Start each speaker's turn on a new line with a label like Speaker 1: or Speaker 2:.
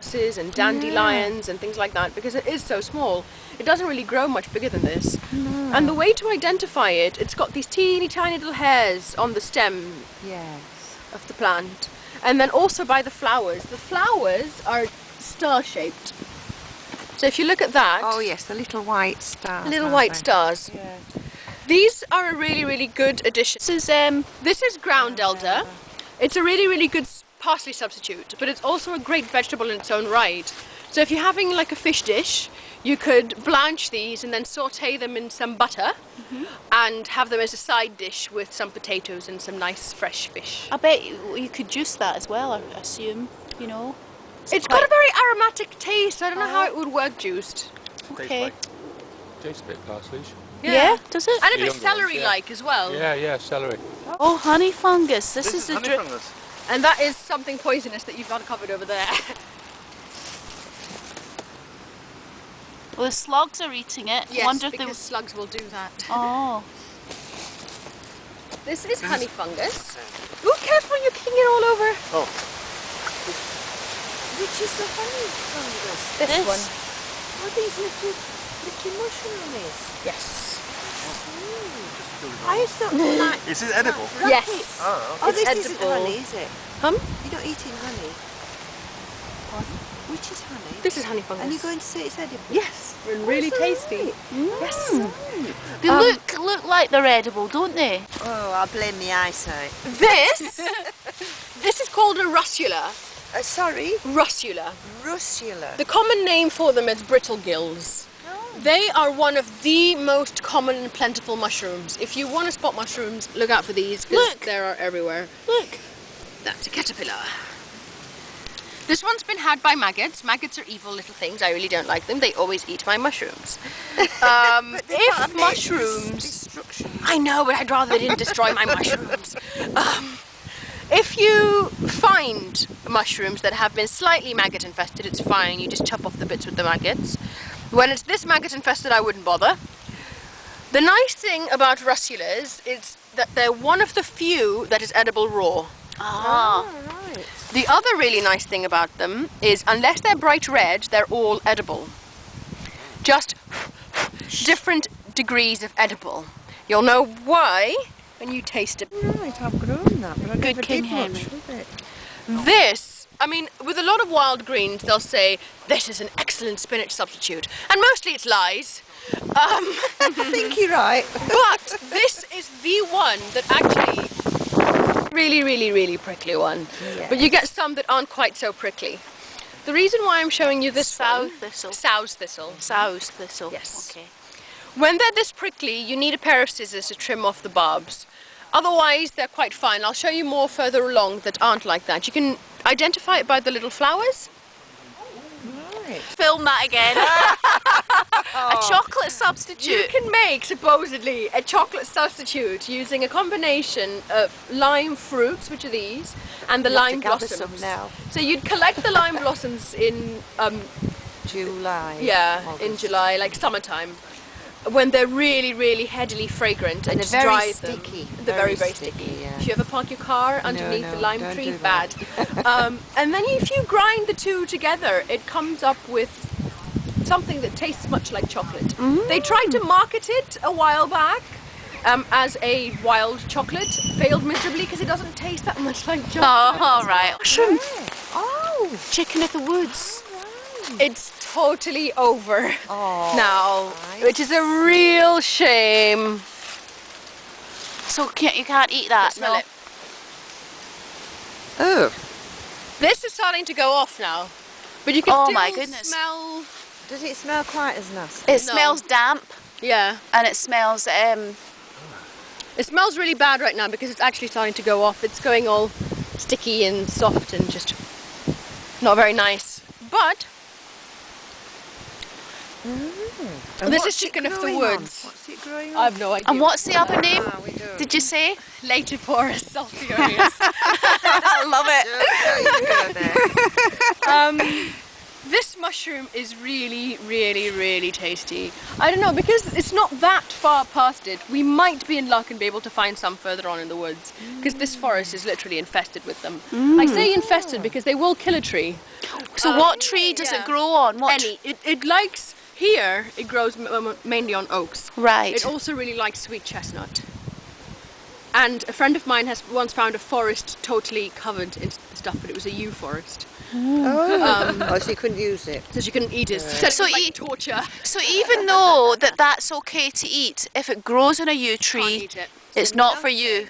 Speaker 1: and dandelions and things like that, because it is so small. It doesn't really grow much bigger than this. No. And the way to identify it, it's got these teeny tiny little hairs on the stem of the plant. And then also by the flowers. The flowers are star-shaped. So if you look at that...
Speaker 2: Oh yes, the little white stars.
Speaker 1: Little white stars.
Speaker 2: Yeah.
Speaker 1: These are a really, really good addition. This is ground elder. It's a really, really good parsley substitute, but it's also a great vegetable in its own right. So if you're having like a fish dish, you could blanch these and then saute them in some butter and have them as a side dish with some potatoes and some nice fresh fish.
Speaker 3: I bet you could juice that as well, I assume, you know.
Speaker 1: It's got a very aromatic taste. I don't know how it would work juiced.
Speaker 3: Okay.
Speaker 4: Tastes a bit parsley-ish.
Speaker 3: Yeah, does it?
Speaker 1: And a bit celery-like as well.
Speaker 4: Yeah, celery.
Speaker 3: Oh, honey fungus. This is
Speaker 5: honey fungus.
Speaker 1: And that is something poisonous that you've uncovered over there.
Speaker 3: Well, the slugs are eating it.
Speaker 1: Yes,
Speaker 3: wonder if
Speaker 1: because slugs will do that.
Speaker 3: Oh.
Speaker 1: This is honey fungus. Oh, careful, you're kicking it all over.
Speaker 5: Oh.
Speaker 2: Which is the honey fungus?
Speaker 1: This one.
Speaker 2: Are these little mushrooms?
Speaker 1: Yes.
Speaker 2: I thought like...
Speaker 5: Is it edible?
Speaker 1: Yes.
Speaker 5: Oh,
Speaker 2: Oh,
Speaker 1: It's
Speaker 2: this
Speaker 1: edible.
Speaker 2: isn't honey, is it? You're not eating honey.
Speaker 1: Pardon?
Speaker 2: Which is honey?
Speaker 1: This is honey fungus.
Speaker 2: And you're going to say it's edible?
Speaker 1: Yes, and really tasty. Yes.
Speaker 3: They look like they're edible, don't they?
Speaker 2: Oh, I'll blame the eyesight.
Speaker 1: This is called a russula.
Speaker 2: Sorry?
Speaker 1: Russula.
Speaker 2: Russula.
Speaker 1: The common name for them is brittle gills. They are one of the most common and plentiful mushrooms. If you want to spot mushrooms, look out for these because they are everywhere.
Speaker 3: Look.
Speaker 1: That's a caterpillar. This one's been had by maggots. Maggots are evil little things. I really don't like them. They always eat my mushrooms. If mushrooms...
Speaker 2: Destruction.
Speaker 1: I know, but I'd rather they didn't destroy my mushrooms. If you find mushrooms that have been slightly maggot infested, it's fine. You just chop off the bits with the maggots. When it's this maggot infested, I wouldn't bother. The nice thing about russulas is that they're one of the few that is edible raw.
Speaker 3: Ah.
Speaker 2: Right.
Speaker 1: The other really nice thing about them is, unless they're bright red, they're all edible. Just different degrees of edible. You'll know why when you taste it.
Speaker 2: Right, I've grown that, but I never
Speaker 3: King
Speaker 2: did much
Speaker 3: Henry.
Speaker 2: with it.
Speaker 1: This, I mean, with a lot of wild greens, they'll say, this is an excellent spinach substitute. And mostly it's lies.
Speaker 2: I think you're right.
Speaker 1: But this is the one that actually, really, really, really prickly one.
Speaker 2: Yes.
Speaker 1: But you get some that aren't quite so prickly. The reason why I'm showing you this
Speaker 3: Sow
Speaker 1: one,
Speaker 3: thistle.
Speaker 1: Sow's thistle.
Speaker 3: Sow's thistle.
Speaker 1: Yes.
Speaker 3: Okay.
Speaker 1: When they're this prickly, you need a pair of scissors to trim off the barbs. Otherwise, they're quite fine. I'll show you more further along that aren't like that. You can identify it by the little flowers.
Speaker 2: Right.
Speaker 3: Film that again. A chocolate substitute.
Speaker 1: You can make, supposedly, a chocolate substitute using a combination of lime fruits, which are these, and the lime blossoms.
Speaker 2: Now.
Speaker 1: So you'd collect the lime blossoms in,
Speaker 2: July.
Speaker 1: in
Speaker 2: August.
Speaker 1: July, like summertime, when they're really, really headily fragrant, and just
Speaker 2: they're very
Speaker 1: dry
Speaker 2: sticky.
Speaker 1: them. They're very, very
Speaker 2: sticky.
Speaker 1: sticky.
Speaker 2: Yeah.
Speaker 1: If you ever park your car underneath the lime
Speaker 2: don't
Speaker 1: tree,
Speaker 2: do that.
Speaker 1: bad. And then if you grind the two together, it comes up with something that tastes much like chocolate. They tried to market it a while back as a wild chocolate, failed miserably because it doesn't taste that much like chocolate.
Speaker 3: Oh, all right. Mushroom.
Speaker 2: Oh,
Speaker 3: Chicken of the woods.
Speaker 1: It's totally over now,
Speaker 2: nice.
Speaker 1: which is a real shame.
Speaker 3: So you can't eat that,
Speaker 1: Smell
Speaker 3: no?
Speaker 1: it.
Speaker 2: Oh,
Speaker 1: This is starting to go off now, but you can
Speaker 3: Oh
Speaker 1: still
Speaker 3: my goodness.
Speaker 1: smell.
Speaker 2: does it smell quite as nasty?
Speaker 3: It smells damp
Speaker 1: Yeah,
Speaker 3: and it smells
Speaker 1: it smells really bad right now because it's actually starting to go off. It's going all sticky and soft and just not very nice. But
Speaker 2: And
Speaker 1: this
Speaker 2: what's
Speaker 1: is
Speaker 2: it
Speaker 1: chicken of the
Speaker 2: growing on?
Speaker 1: woods.
Speaker 2: What's it growing
Speaker 1: I
Speaker 2: on?
Speaker 1: have no idea.
Speaker 3: and what's the other name?
Speaker 2: We do.
Speaker 3: Did you say?
Speaker 1: Latiporus sulphureus.
Speaker 3: I love it.
Speaker 1: This mushroom is really, really, really tasty. I don't know, because it's not that far past it, we might be in luck and be able to find some further on in the woods, because this forest is literally infested with them. I say infested because they will kill a tree,
Speaker 3: So what tree does it grow on? What?
Speaker 1: Any. It likes, here, it grows mainly on oaks.
Speaker 3: Right.
Speaker 1: It also really likes sweet chestnut. And a friend of mine has once found a forest totally covered in stuff, but it was a yew forest.
Speaker 2: Oh, so you couldn't use it.
Speaker 1: So she couldn't eat it.
Speaker 3: So
Speaker 1: Like torture.
Speaker 3: So even though that's okay to eat, if it grows on a yew
Speaker 1: Can't
Speaker 3: tree,
Speaker 1: eat it.
Speaker 3: it's not for you.